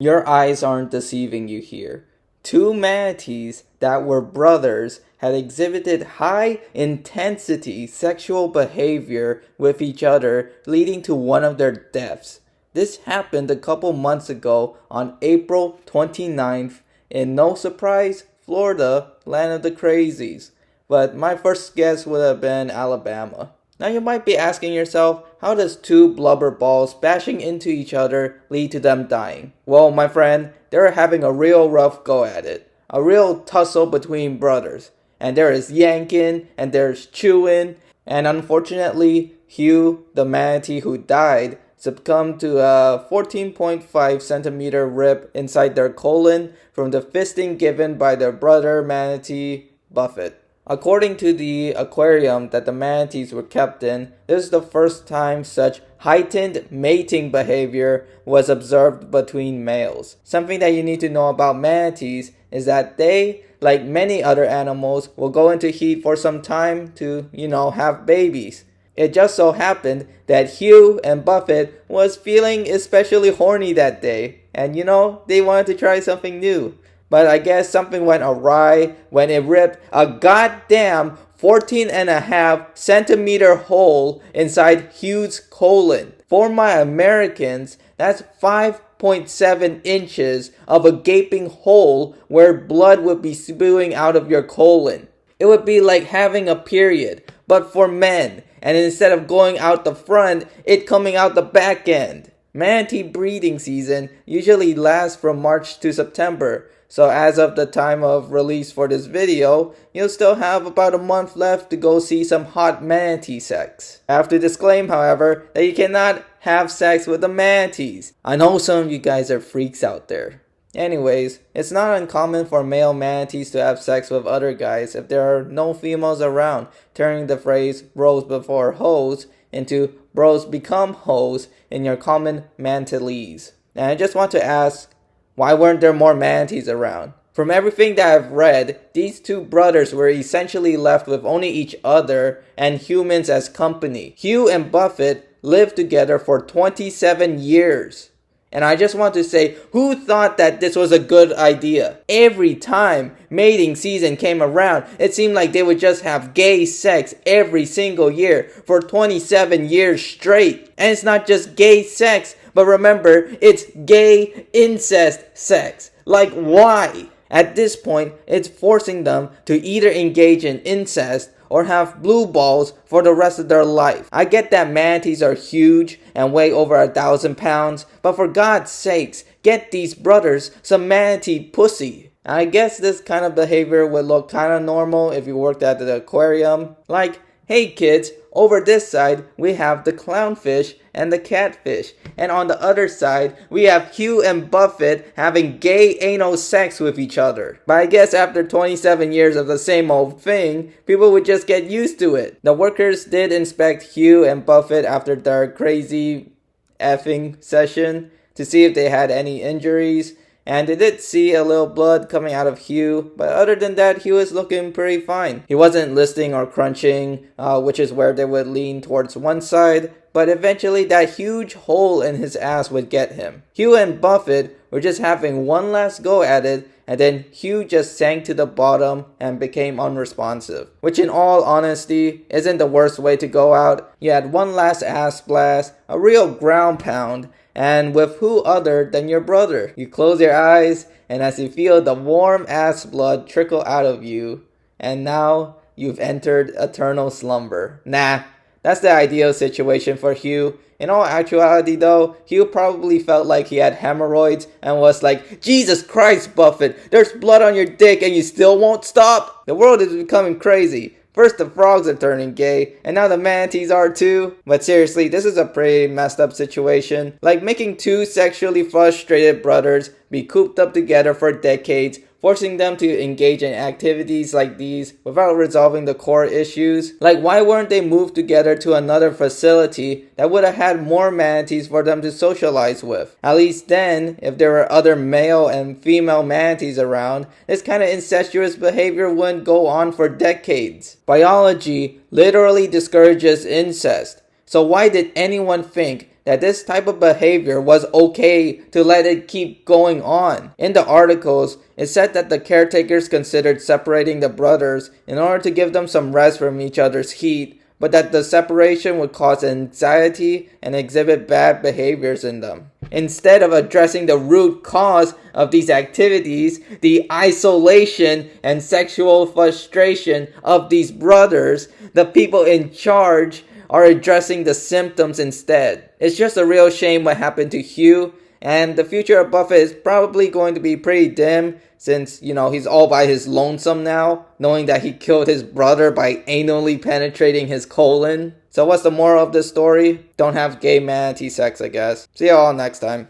Your eyes aren't deceiving you here. Two manatees that were brothers had exhibited high intensity sexual behavior with each other, leading to one of their deaths. This happened a couple months ago on April 29th in, no surprise, Florida, land of the crazies. But my first guess would have been Alabama. Now you might be asking yourself, how does two blubber balls bashing into each other lead to them dying? Well, my friend, they're having a real rough go at it. A real tussle between brothers. And there is yanking, and there's chewing, and unfortunately, Hugh, the manatee who died, succumbed to a 14.5 centimeter rip inside their colon from the fisting given by their brother manatee, Buffett. According to the aquarium that the manatees were kept in, this is the first time such heightened mating behavior was observed between males. Something that you need to know about manatees is that they, like many other animals, will go into heat for some time to, have babies. It just so happened that Hugh and Buffett was feeling especially horny that day, and they wanted to try something new. But I guess something went awry when it ripped a goddamn 14.5 centimeter hole inside Hugh's colon. For my Americans, that's 5.7 inches of a gaping hole where blood would be spewing out of your colon. It would be like having a period, but for men. And instead of going out the front, it coming out the back end. Manatee breeding season usually lasts from March to September. So as of the time of release for this video, you'll still have about a month left to go see some hot manatee sex. I have to disclaim, however, that you cannot have sex with the manatees. I know some of you guys are freaks out there. Anyways, it's not uncommon for male manatees to have sex with other guys if there are no females around, turning the phrase bros before hoes into bros become hoes in your common mantelese. And I just want to ask, why weren't there more manatees around? From everything that I've read, these two brothers were essentially left with only each other and humans as company. Hugh and Buffett lived together for 27 years. And I just want to say, who thought that this was a good idea? Every time mating season came around, it seemed like they would just have gay sex every single year for 27 years straight. And it's not just gay sex, but remember, it's gay incest sex. Like, why? At this point, it's forcing them to either engage in incest or have blue balls for the rest of their life. I get that manatees are huge and weigh over 1,000 pounds, but for God's sakes, get these brothers some manatee pussy. I guess this kind of behavior would look kind of normal if you worked at the aquarium. Like, hey kids, over this side we have the clownfish and the catfish, and on the other side we have Hugh and Buffett having gay anal sex with each other. But I guess after 27 years of the same old thing, people would just get used to it. The workers did inspect Hugh and Buffett after their crazy effing session to see if they had any injuries, and they did see a little blood coming out of Hugh, but other than that, Hugh is looking pretty fine. He wasn't listing or crunching, which is where they would lean towards one side, but eventually that huge hole in his ass would get him. Hugh and Buffett were just having one last go at it, and then Hugh just sank to the bottom and became unresponsive. Which in all honesty, isn't the worst way to go out. You had one last ass blast, a real ground pound, and with who other than your brother. You close your eyes, and as you feel the warm ass blood trickle out of you, and now you've entered eternal slumber. Nah, that's the ideal situation for Hugh. In all actuality though, Hugh probably felt like he had hemorrhoids and was like, Jesus Christ, Buffett, there's blood on your dick and you still won't stop? The world is becoming crazy. First the frogs are turning gay, and now the manatees are too. But seriously, this is a pretty messed up situation. Like making two sexually frustrated brothers be cooped up together for decades, forcing them to engage in activities like these without resolving the core issues. Like, why weren't they moved together to another facility that would have had more manatees for them to socialize with? At least then, if there were other male and female manatees around, this kind of incestuous behavior wouldn't go on for decades. Biology literally discourages incest. So why did anyone think that this type of behavior was okay to let it keep going on. In the articles, it said that the caretakers considered separating the brothers in order to give them some rest from each other's heat, but that the separation would cause anxiety and exhibit bad behaviors in them. Instead of addressing the root cause of these activities, the isolation and sexual frustration of these brothers, the people in charge are addressing the symptoms instead. It's just a real shame what happened to Hugh, and the future of Buffett is probably going to be pretty dim since, he's all by his lonesome now, knowing that he killed his brother by anally penetrating his colon. So what's the moral of this story? Don't have gay manatee sex, I guess. See you all next time.